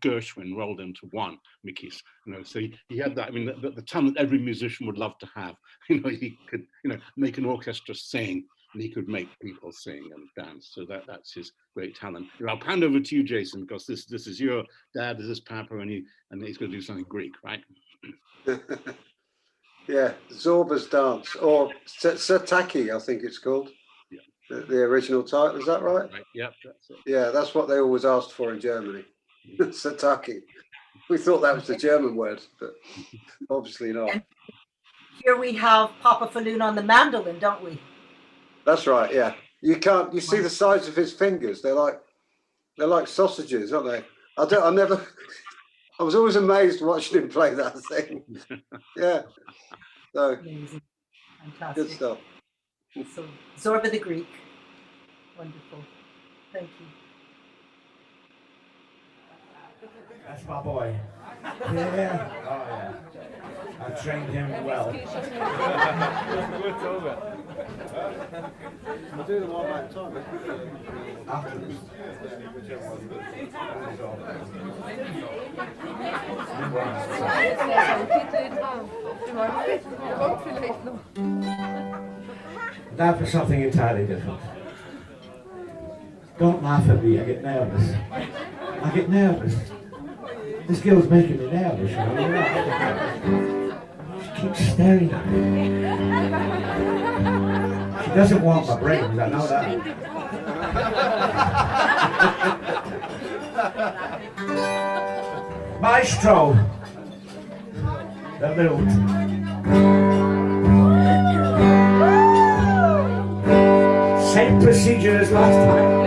Gershwin rolled into one Mickey's. So he had that. I mean, the talent every musician would love to have. He could make an orchestra sing, and he could make people sing and dance. So that's his great talent. I'll hand over to you, Jason, because this is your dad, this is Papa, and he's going to do something Greek, right? Yeah, Zorba's Dance, or Sataki, I think it's called. Yeah. The original title, is that right? Yeah, that's it. Yeah, that's what they always asked for in Germany. Sataki. We thought that was the German word, but obviously not. And here we have Papa Falloon on the mandolin, don't we? That's right, yeah. You see the size of his fingers, they're like sausages, aren't they? I was always amazed watching him play that thing. Yeah. So amazing. Fantastic. Good stuff. So Zorba the Greek. Wonderful. Thank you. That's my boy. Yeah. Oh yeah. I trained him well. I'll do the one at a time. Afterwards. Now for something entirely different. Don't laugh at me, I get nervous. I get nervous. This girl's making me nervous, She keeps staring at me. She doesn't want my brains, I know that. Maestro! The lute. Same procedure as last time.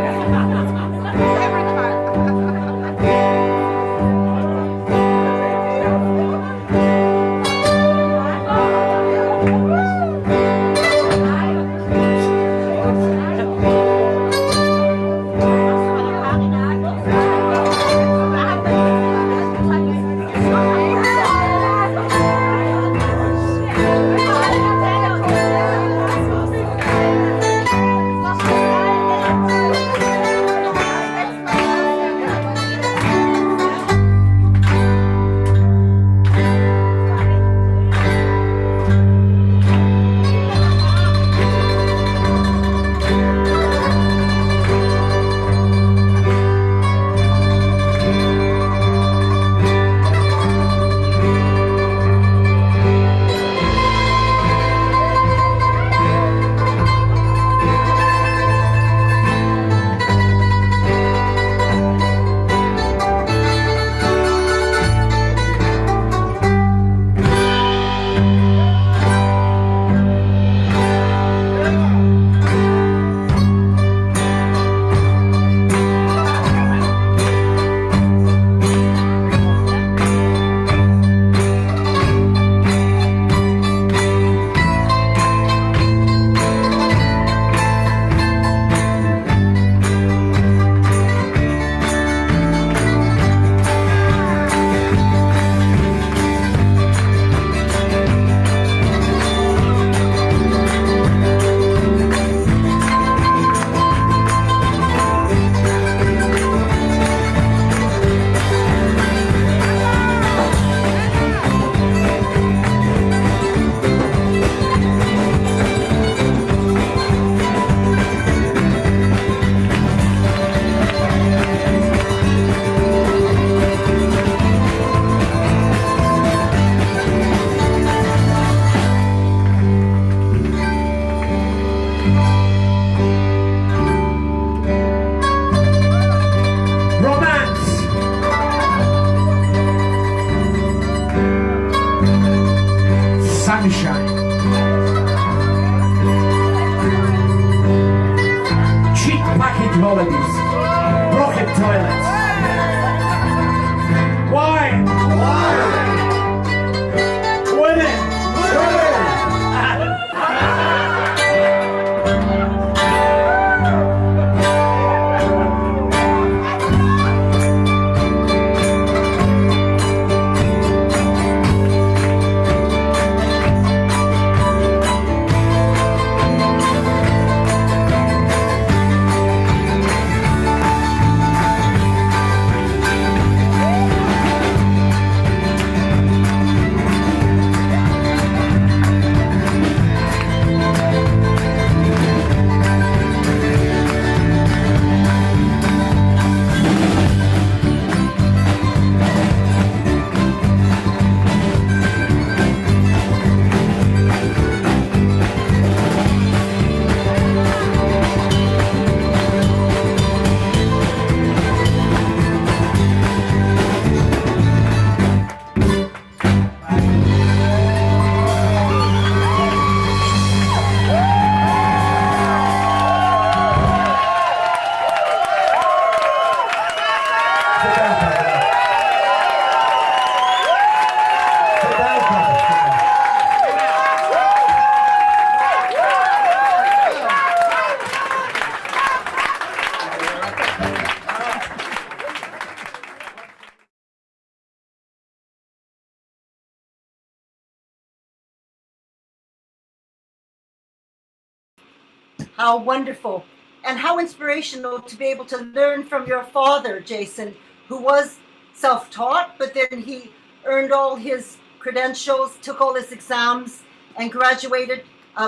How wonderful. And how inspirational to be able to learn from your father, Jason, who was self taught, but then he earned all his credentials, took all his exams, and graduated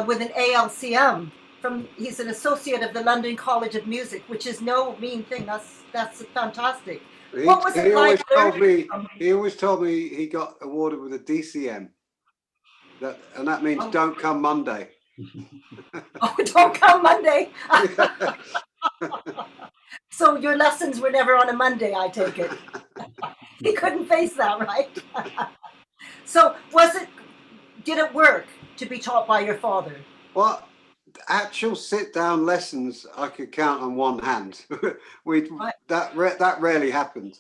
with an ALCM. He's an associate of the London College of Music, which is no mean thing. That's fantastic. What was it like learning from him? He always told me he got awarded with a DCM. And that means don't come Monday. Oh, don't come Monday. So your lessons were never on a Monday, I take it. He couldn't face that, right? So did it work to be taught by your father? Well, actual sit-down lessons I could count on one hand. That rarely happened.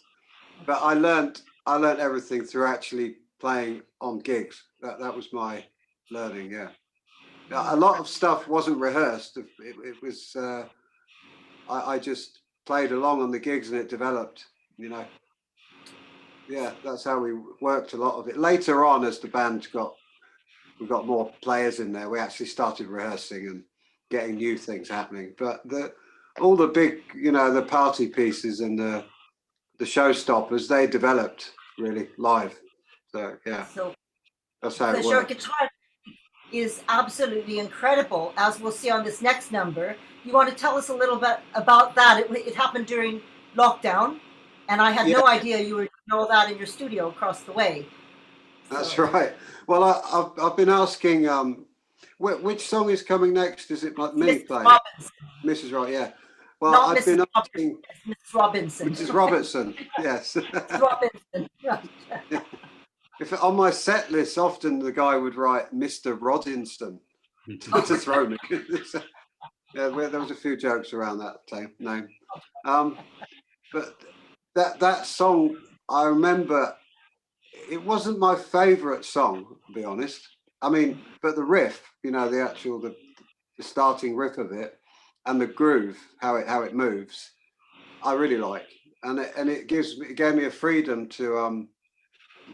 But I learnt everything through actually playing on gigs. That was my learning, yeah. A lot of stuff wasn't rehearsed. It was, I just played along on the gigs and it developed, you know. Yeah, that's how we worked a lot of it. Later on, as the band we got more players in there, we actually started rehearsing and getting new things happening. But all the big, you know, the party pieces and the showstoppers, they developed really live. So, yeah, that's how it worked. Because your guitar is absolutely incredible, as we'll see on this next number. You want to tell us a little bit about that? It happened during lockdown, and I had no idea you were doing all that in your studio across the way. That's right. Well, I've been asking, which song is coming next? Is it like me playing? Mrs. Right, yeah. Well, Not I've Mrs. been asking Mrs. Robinson. Mrs. Robertson, yes. Mrs. Robinson. Right. If on my set list, often the guy would write Mr. Rodinson to throw me. Yeah, there was a few jokes around that name. But that song, I remember, it wasn't my favourite song, to be honest. I mean, but the riff, you know, the starting riff of it, and the groove, how it moves, I really like, and it gave me a freedom to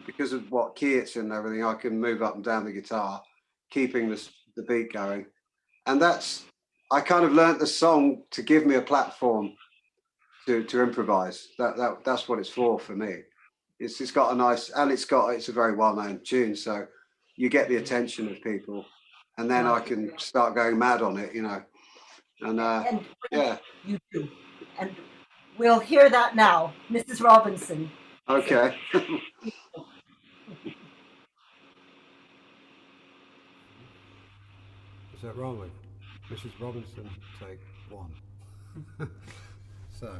because of what key it's in and everything, I can move up and down the guitar, keeping the beat going, and I kind of learnt the song to give me a platform to improvise. That's what it's for me. It's got a nice, and it's a very well-known tune, so you get the attention of people, and then I can start going mad on it, you know. And yeah, you do, and we'll hear that now, Mrs. Robinson. Okay. Is that rolling? Mrs. Robinson, take 1. So.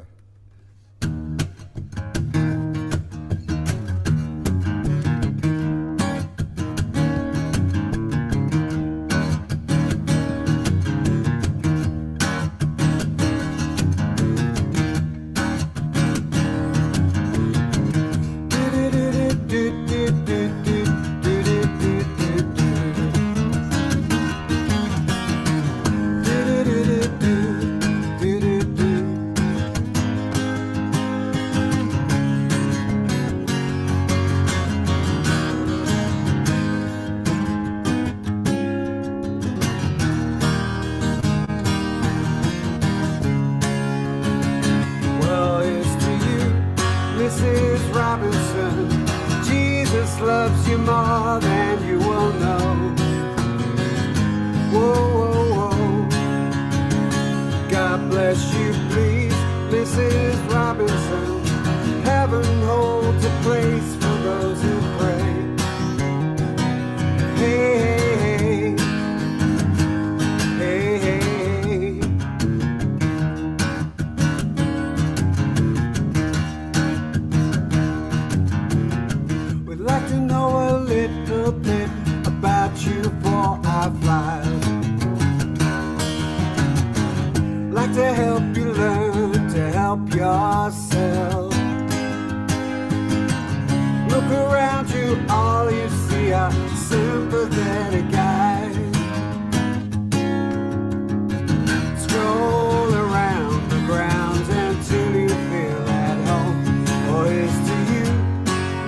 Loves you more than you will know. Whoa, whoa, whoa. God bless you, please, Mrs. Robinson. Heaven holds a place for those who pray. Hey, hey, hey, hey. We'd like to know a little bit about you before I fly. Like to help you learn to help yourself. Look around you, all you see are sympathetic eyes. Scroll around the grounds until you feel at home. Boys, to you,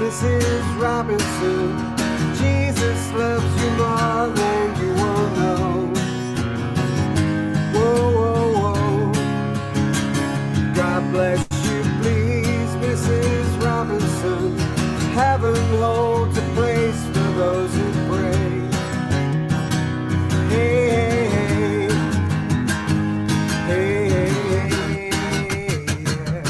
Mrs. Robinson, Jesus loves you more than you will know. Whoa. Robinson. Heaven holds a place for those who pray. Hey, hey, hey, hey, hey, yeah.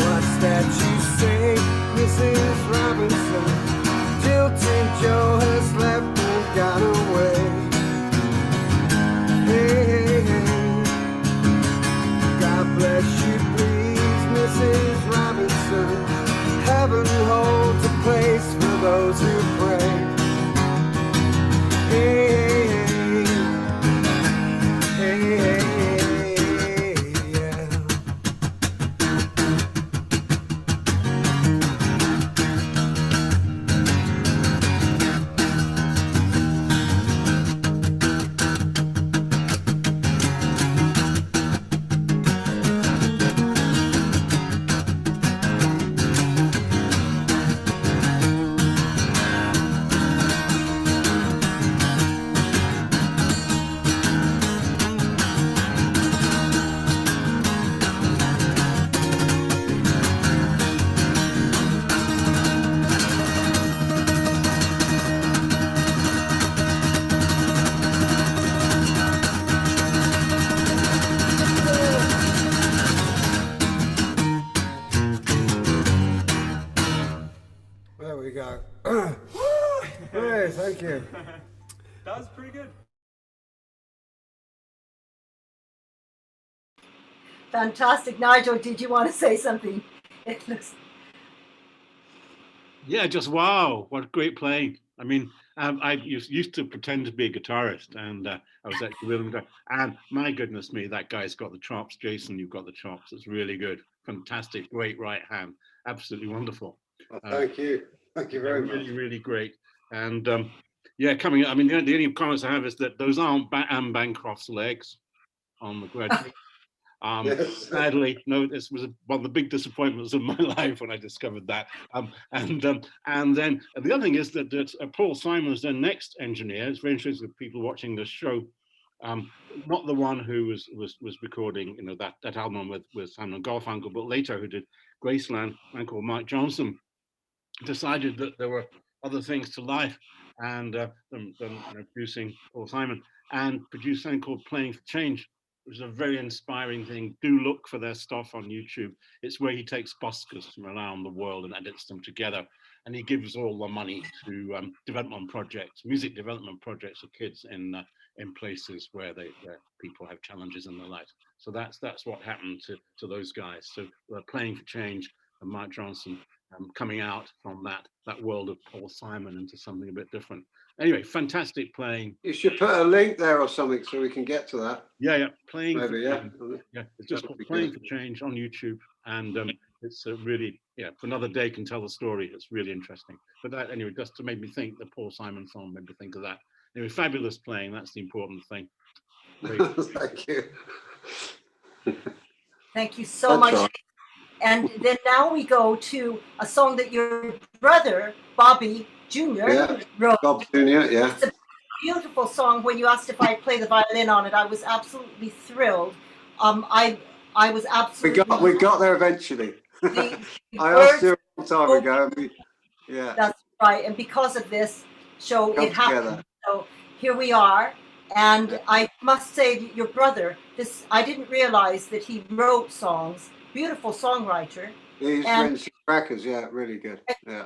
What's that you say, Mrs. Robinson? Tilted Joe has left and gone away. Hey, hey, hey. God bless you, please, Mrs. Robinson. Heaven holds a place for those who pray. Hey, hey, hey, hey, hey, yeah. There we go. Hey, thank you. That was pretty good. Fantastic. Nigel, did you want to say something? It looks Yeah, just wow, what great playing. I mean, I used to pretend to be a guitarist, and I was actually rhythm guitar. And my goodness me, that guy's got the chops. Jason, you've got the chops. It's really good. Fantastic, great right hand. Absolutely wonderful. Well, thank you. Thank you very Really, much. really great. And yeah, coming. I mean, the only comments I have is that those aren't Anne Bancroft's legs on the graduate. Yes. Sadly, no, this was one of the big disappointments of my life when I discovered that. And then the other thing is that Paul Simon is the next engineer. It's very interesting for people watching this show. Not the one who was recording, you know, that album with Simon Garfunkel, but later who did Graceland, a man called Mike Johnson, decided that there were other things to life and than you know, producing Paul Simon, and produced something called Playing for Change. It was a very inspiring thing. Do look for their stuff on YouTube. It's where he takes buskers from around the world and edits them together. And he gives all the money to development projects, music development projects for kids in places where people have challenges in their lives. So that's what happened to those guys. So Playing for Change and Mike Johnson coming out from that world of Paul Simon into something a bit different. Anyway, fantastic playing. You should put a link there or something so we can get to that. Yeah, Playing Maybe, for yeah. Change. Yeah, it's just That would be Playing good. for Change on YouTube, and it's really, yeah, for another day can tell the story. It's really interesting. But that anyway, just to make me think, the Paul Simon song made me think of that. Anyway, fabulous playing. That's the important thing. Great. Thank you. Thank you so That's much. right. And then now we go to a song that your brother, Bobby Jr. Yeah. wrote. Bob Jr., yeah. It's a beautiful song. When you asked if I'd play the violin on it, I was absolutely thrilled. I was absolutely. We got there eventually. The I asked you words a long time ago. And yeah. That's right. And because of this show, Come it happened. together. So here we are. And Yeah. I must say, your brother, I didn't realize that he wrote songs. Beautiful songwriter. He's And- written some crackers. Yeah, really good. Yeah.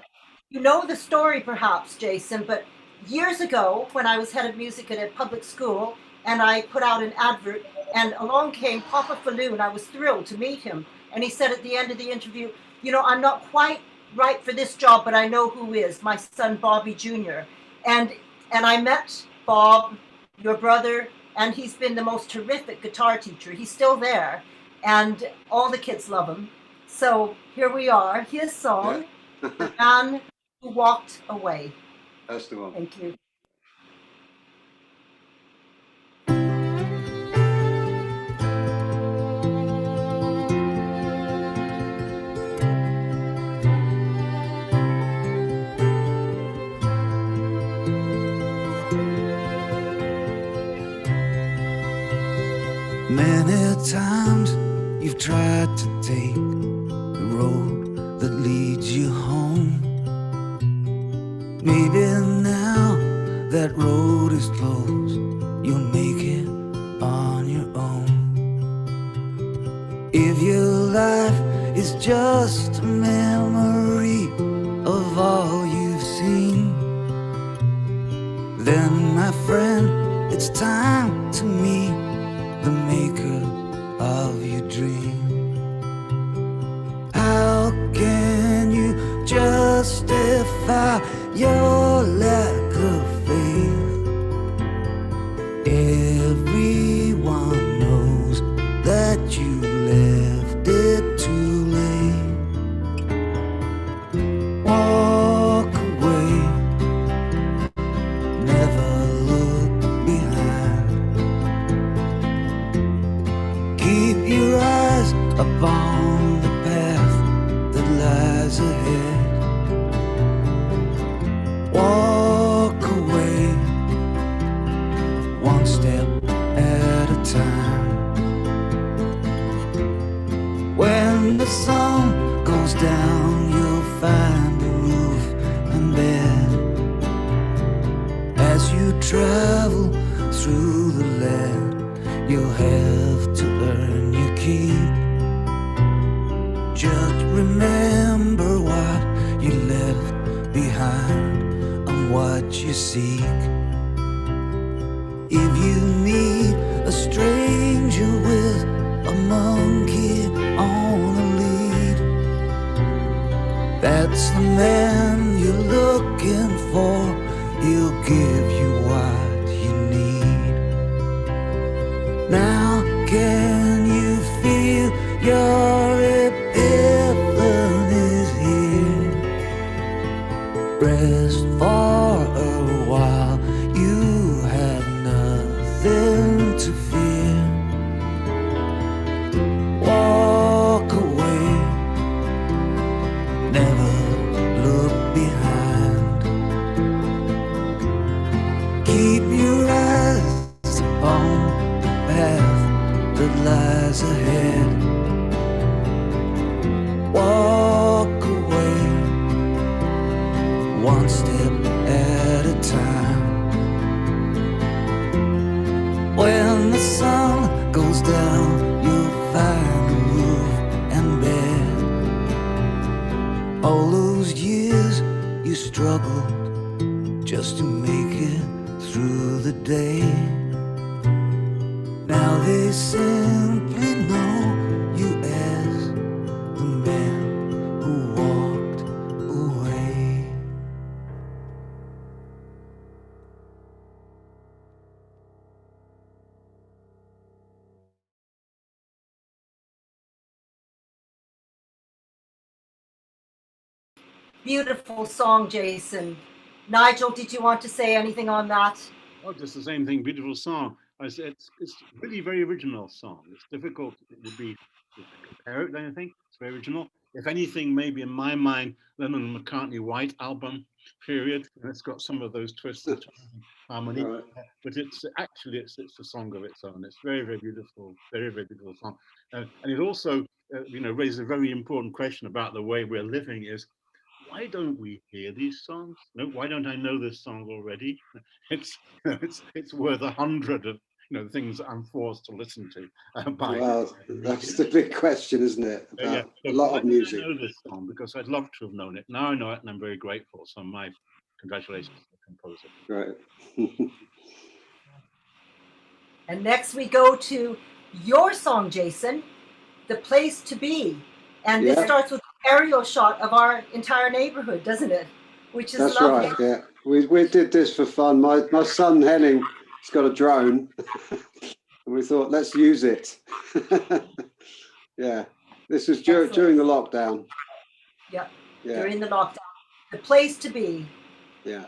You know the story, perhaps, Jason, but years ago, when I was head of music at a public school, and I put out an advert, and along came Papa Falloon. I was thrilled to meet him. And he said at the end of the interview, you know, I'm not quite right for this job, but I know who is, my son Bobby Jr. And I met Bob, your brother, and he's been the most terrific guitar teacher. He's still there, and all the kids love him. So here we are, his song, The Man Who Walked Away. That's the one. Thank you. Many times you've tried to take the road that leads you home. Maybe now that road is closed, you'll make it on your own. If your life is just a memory of all you've seen, then my friend, it's time to meet the maker of your dream. How can you justify your lack of faith? Everyone knows that you left it too late. Walk away, never look behind. Keep your eyes upon the path that lies ahead. Walk away, one step at a time. When the sun goes down, you'll find a roof and bed. As you travel through the land, you'll have to earn your keep. Just remember what you left behind and what you seek. If you meet a stranger with a monkey on a lead, that's the man you're looking for. He'll give you what you need. Now can you feel your epiphany's here? Rest for a while, you have nothing to fear. Walk away, never look behind. Keep your eyes upon the path that lies ahead. Walk away, one step at a time. When the sun goes down, you'll find a roof and bed. All those years you struggled just to make it through the day. Now they simply know you as the man who walked away. Beautiful song, Jason. Nigel, did you want to say anything on that? Oh, just the same thing. Beautiful song. I said it's really very original song. It's difficult. It would be to compare it with anything. It's very original. if anything, maybe in my mind, Lennon and McCartney White Album period. And it's got some of those twists and harmony, Right. but it's actually it's a song of its own. It's very, very beautiful, very, very beautiful song. And it also, raises a very important question about the way we're living is, why don't we hear these songs? No, why don't I know this song already? It's worth 100 of things that I'm forced to listen to. Well, that's the big question, isn't it? Yeah, A lot of music. I know this song because I'd love to have known it. Now I know it, and I'm very grateful. So my congratulations to the composer. Right. And next we go to your song, Jason, "The Place to Be," and this starts with an aerial shot of our entire neighborhood, doesn't it? Which is That's lovely. right. Yeah, we did this for fun. My son Henning, he's got a drone, and we thought let's use it. Yeah, this was during the lockdown. Yep. Yeah. During the lockdown. "The Place to Be." Yeah.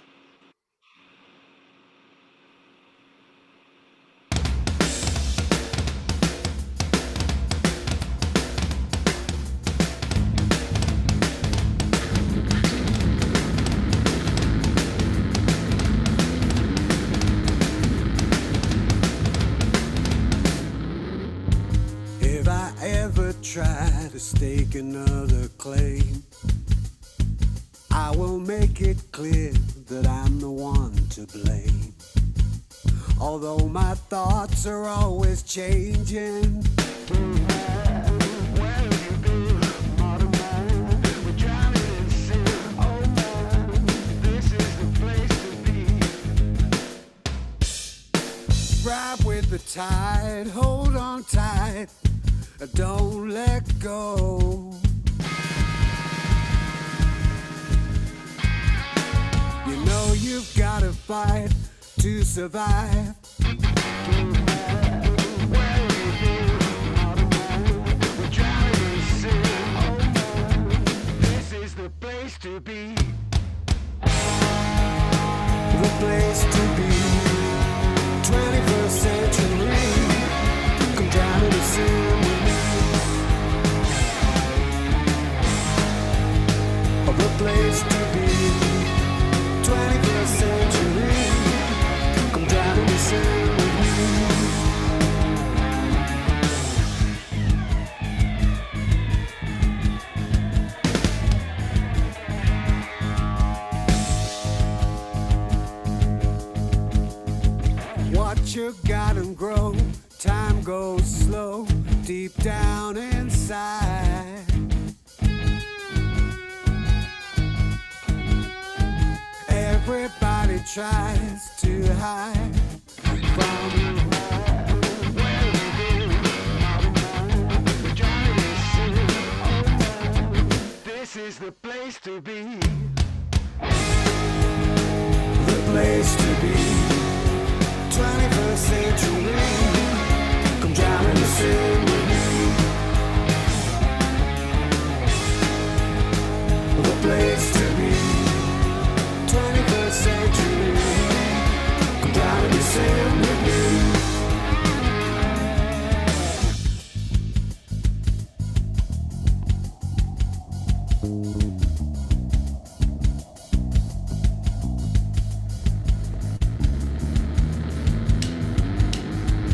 If I ever try to stake another claim, I will make it clear that I'm the one to blame. Although my thoughts are always changing. Ride with the tide, hold on tight, don't let go. You know you've gotta fight to survive. This is the place to be. The place to be. 21st century. Come down to the sea with me. The place to be. 21st century. Come down to the sea with me. Watch your garden grow, time goes slow, deep down inside. Everybody tries to hide from this is the place to be. The place to be. 21st century. Come down and sing with me. The place to be. 21st century. Come down and sing with me.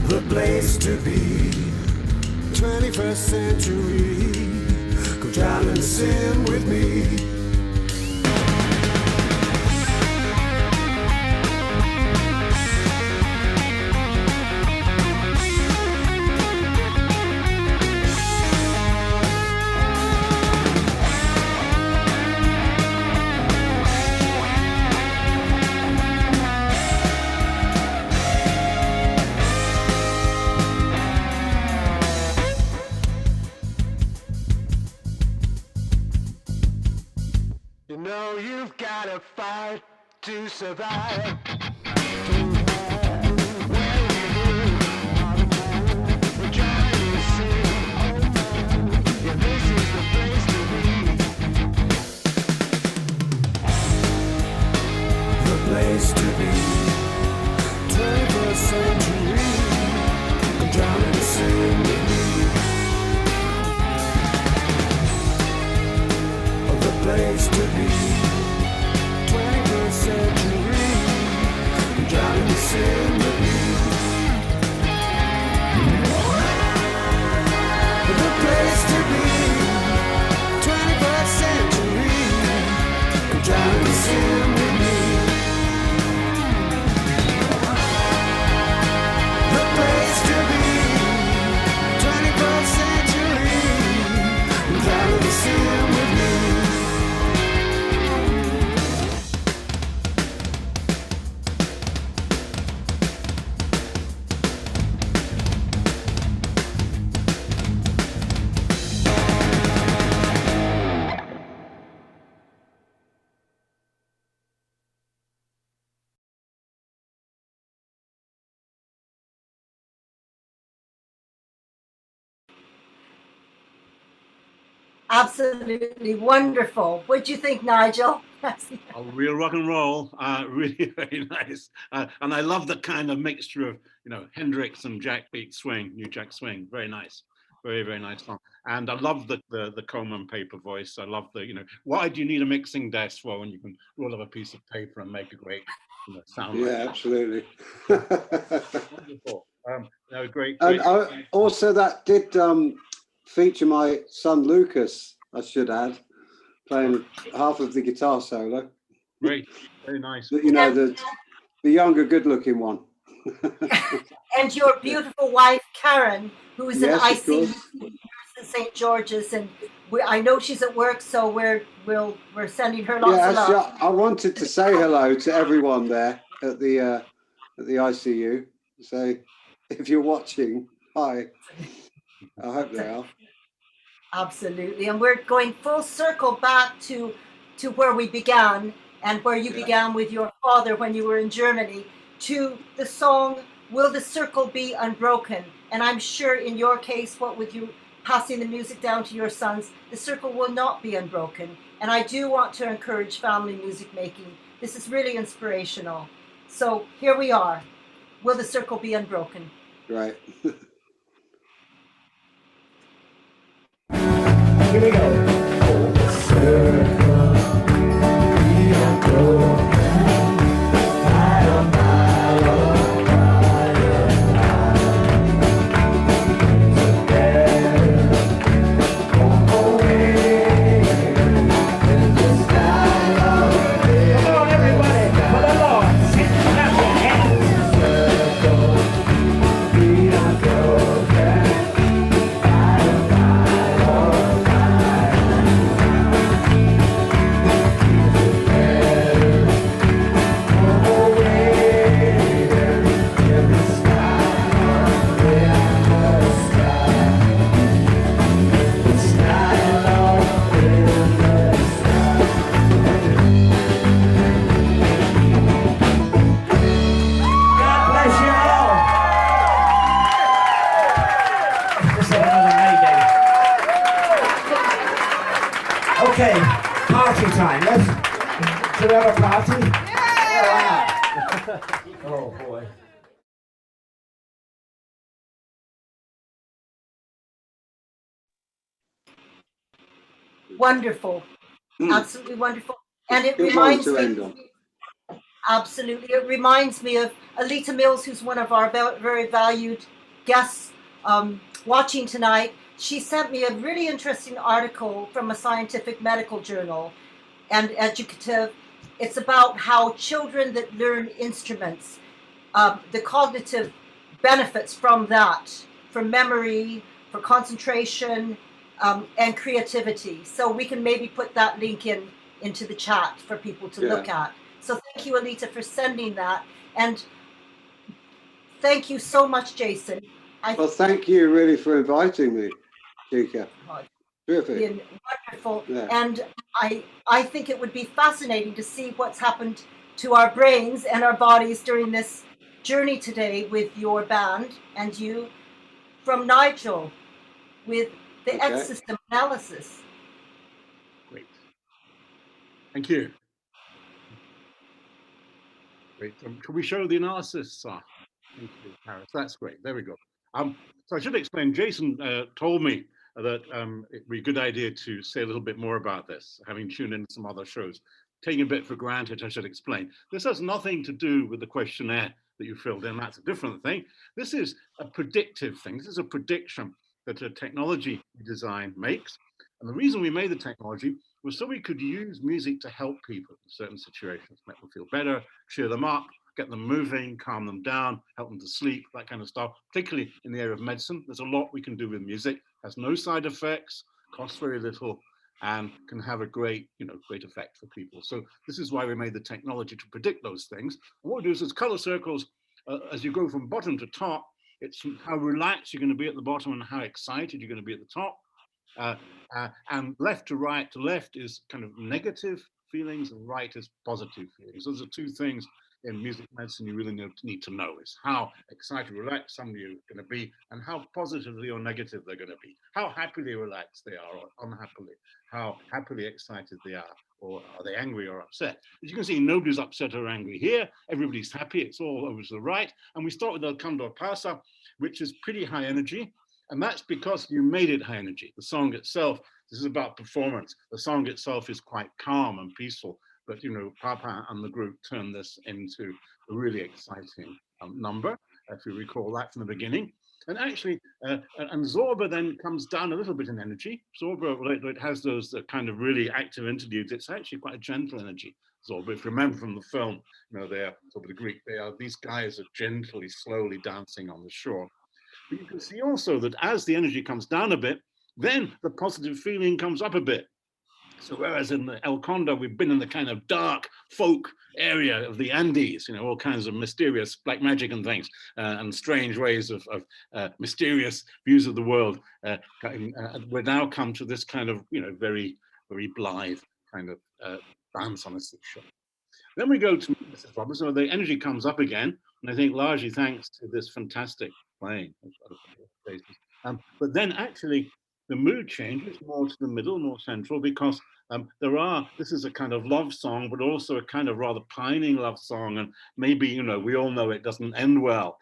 The place to be. 21st century. Come down and sing with me. You know you've gotta fight to survive. We're trying to see. Yeah, this is the place to be. The place to be. 21st century. I'm trying to sing with me. Absolutely wonderful. What do you think, Nigel? Oh, real rock and roll, really very nice. And I love the kind of mixture of, Hendrix and Jack Beat swing, New Jack Swing. Very nice. Very, very nice song. And I love the comb and paper voice. I love why do you need a mixing desk for when you can roll up a piece of paper and make a great, sound? Yeah, absolutely. Wonderful. No, great. And also that did feature my son Lucas, I should add, playing half of the guitar solo. Great, very nice. You know, the younger, good-looking one. And your beautiful wife, Karen, who is an Yes, ICU nurse in St. George's, and I know she's at work, so we're sending her lots of love. Yeah, I wanted to say hello to everyone there at the ICU. So if you're watching, hi. I hope they are. Absolutely, and we're going full circle back to where we began, and where you began with your father when you were in Germany, to the song "Will the Circle Be Unbroken?" And I'm sure in your case, what with you passing the music down to your sons, the circle will not be unbroken. And I do want to encourage family music making. This is really inspirational. So here we are. Will the circle be unbroken? Right. Here we go. Okay, party time. Should we have a party? Yeah! Oh boy. Wonderful. Absolutely wonderful. And it Good one reminds to me, end on. absolutely, it reminds me of Alita Mills, who's one of our very valued guests watching tonight. She sent me a really interesting article from a scientific medical journal and educative. It's about how children that learn instruments, the cognitive benefits from that, for memory, for concentration, and creativity. So we can maybe put that link into the chat for people to look at. So thank you, Alita, for sending that. And thank you so much, Jason. Well, thank you really for inviting me, Chika. Terrific. Been wonderful. Yeah. And I think it would be fascinating to see what's happened to our brains and our bodies during this journey today with your band and you, from Nigel with the X system analysis. Great. Thank you. Great. Can we show the analysis? Thank you, Paris. That's great. There we go. So I should explain. Jason told me that it'd be a good idea to say a little bit more about this, having tuned in some other shows. Taking a bit for granted, I should explain. This has nothing to do with the questionnaire that you filled in. That's a different thing. This is a predictive thing. This is a prediction that a technology design makes. And the reason we made the technology was so we could use music to help people in certain situations, make them feel better, cheer them up, get them moving, calm them down, help them to sleep, that kind of stuff, particularly in the area of medicine. There's a lot we can do with music, has no side effects, costs very little, and can have a great effect for people. So this is why we made the technology to predict those things. And what we do is color circles, as you go from bottom to top, it's how relaxed you're going to be at the bottom and how excited you're going to be at the top. And left to right to left is kind of negative feelings and right is positive feelings. Those are two things in music medicine you really need to know is how excited, relaxed somebody is going to be, and how positively or negative they're going to be, how happily relaxed they are or unhappily, how happily excited they are, or are they angry or upset. As you can see, nobody's upset or angry here. Everybody's happy. It's all over to the right. And we start with El Condor Pasa, which is pretty high energy. And that's because you made it high energy. The song itself, this is about performance. The song itself is quite calm and peaceful, but you know, Papa and the group turned this into a really exciting number, if you recall that from the beginning. And actually, and Zorba then comes down a little bit in energy. Zorba, it has those kind of really active interludes. It's actually quite a gentle energy. Zorba, if you remember from the film, you know, they're sort of the Greek. These guys are gently, slowly dancing on the shore. But you can see also that as the energy comes down a bit, then the positive feeling comes up a bit. So whereas in the El Condor, we've been in the kind of dark folk area of the Andes, you know, all kinds of mysterious black magic and things, and strange ways of mysterious views of the world. We're now come to this kind of, you know, very, very blithe kind of dance on a seashore. Then we go to Mrs. Robertson, where the energy comes up again, and I think largely thanks to this fantastic playing. But then actually the mood changes more to the middle, more central, because this is a kind of love song, but also a kind of rather pining love song. And maybe, you know, we all know it doesn't end well.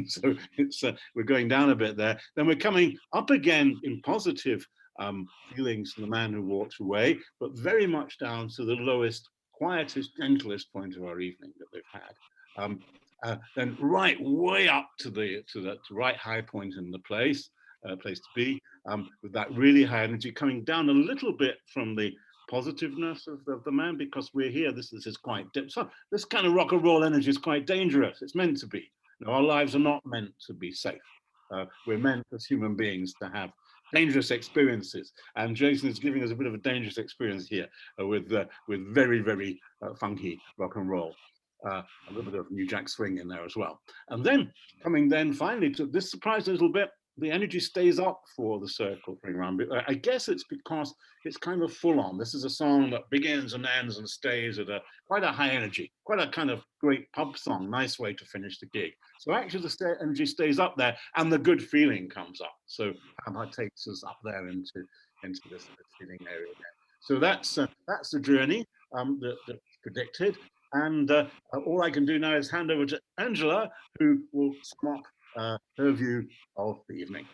So it's, we're going down a bit there. Then we're coming up again in positive feelings for the man who walks away, but very much down to the lowest, quietest, gentlest point of our evening that we've had. Then right way up to the right high point in the place to be, with that really high energy coming down a little bit from the positiveness of the man, because we're here. This is quite deep. So this kind of rock and roll energy is quite dangerous. It's meant to be. You know, our lives are not meant to be safe. We're meant as human beings to have dangerous experiences, and Jason is giving us a bit of a dangerous experience here with very, very funky rock and roll. A little bit of New Jack Swing in there as well. And then coming then finally to this surprise a little bit, the energy stays up for the circle thing around. I guess it's because it's kind of full on. This is a song that begins and ends and stays at quite a high energy, quite a kind of great pub song, nice way to finish the gig. So actually the energy stays up there and the good feeling comes up. So that takes us up there into this feeling area again. So that's the journey that's predicted. And all I can do now is hand over to Angela, who will sum up her view of the evening.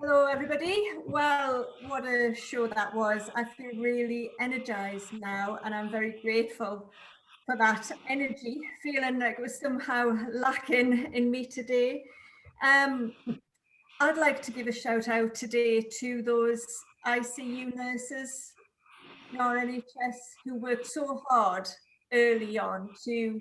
Hello, everybody. Well, what a show that was. I feel really energized now, and I'm very grateful for that energy, feeling like it was somehow lacking in me today. I'd like to give a shout out today to those ICU nurses in our NHS who worked so hard early on to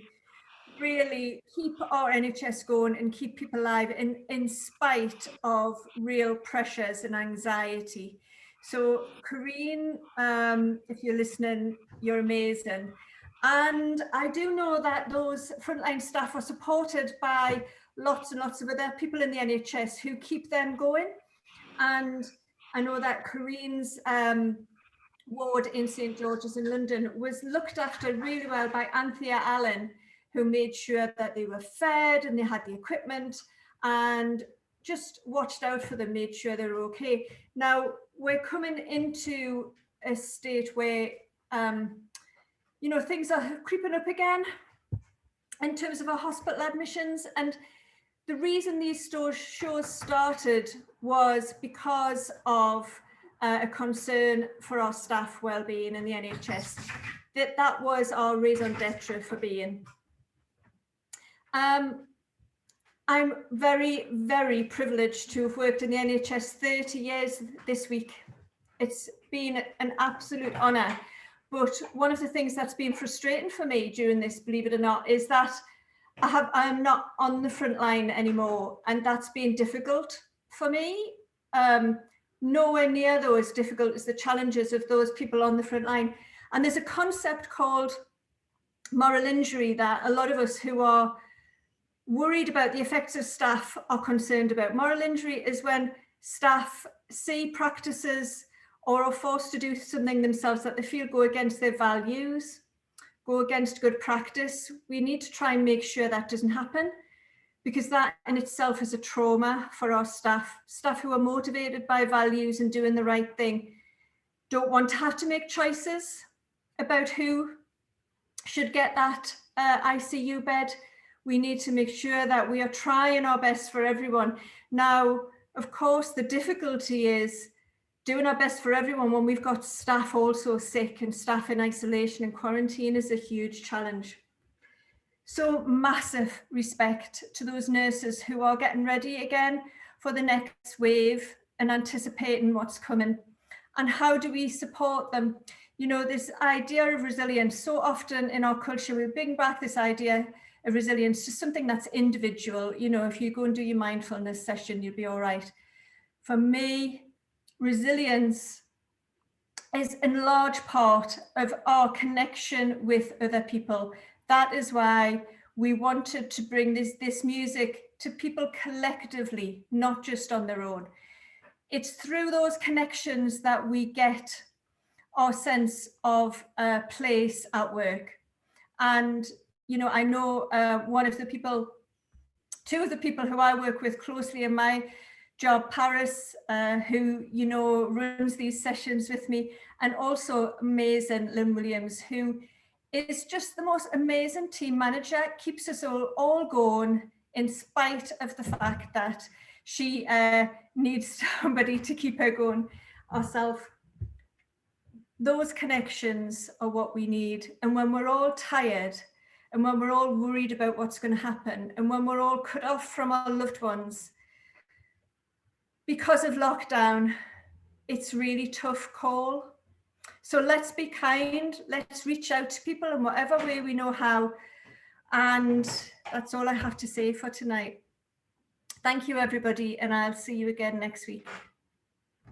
really keep our NHS going and keep people alive in spite of real pressures and anxiety. So Corrine, if you're listening, you're amazing. And I do know that those frontline staff are supported by lots and lots of other people in the NHS who keep them going. And I know that Corrine's ward in St. George's in London was looked after really well by Anthea Allen, who made sure that they were fed and they had the equipment and just watched out for them, made sure they were okay. Now we're coming into a state where, you know, things are creeping up again in terms of our hospital admissions. And the reason these shows started was because of a concern for our staff well-being in the NHS. That was our raison d'etre for being. I'm very, very privileged to have worked in the NHS 30 years this week. It's been an absolute honour. But one of the things that's been frustrating for me during this, believe it or not, is that I'm not on the front line anymore. And that's been difficult for me. Nowhere near though as difficult as the challenges of those people on the front line. And there's a concept called moral injury that a lot of us who are worried about the effects of staff are concerned about. Moral injury is when staff see practices or are forced to do something themselves that they feel go against their values, go against good practice. We need to try and make sure that doesn't happen, because that in itself is a trauma for our staff. Staff who are motivated by values and doing the right thing don't want to have to make choices about who should get that ICU bed. We need to make sure that we are trying our best for everyone. Now, of course, the difficulty is doing our best for everyone when we've got staff also sick, and staff in isolation and quarantine is a huge challenge. So massive respect to those nurses who are getting ready again for the next wave and anticipating what's coming. And how do we support them? You know, this idea of resilience, so often in our culture, we bring back this idea of resilience to something that's individual. You know, if you go and do your mindfulness session, you'll be all right. For me, resilience is in large part of our connection with other people. That is why we wanted to bring this music to people collectively, not just on their own. It's through those connections that we get our sense of place at work. And, you know, I know two of the people who I work with closely in my job, Paris, who, you know, runs these sessions with me, and also amazing Lynn Williams, who is just the most amazing team manager, keeps us all going in spite of the fact that she needs somebody to keep her going herself. Those connections are what we need. And when we're all tired, and when we're all worried about what's going to happen, and when we're all cut off from our loved ones because of lockdown, it's really tough call. So let's be kind, let's reach out to people in whatever way we know how. And that's all I have to say for tonight. Thank you, everybody, and I'll see you again next week.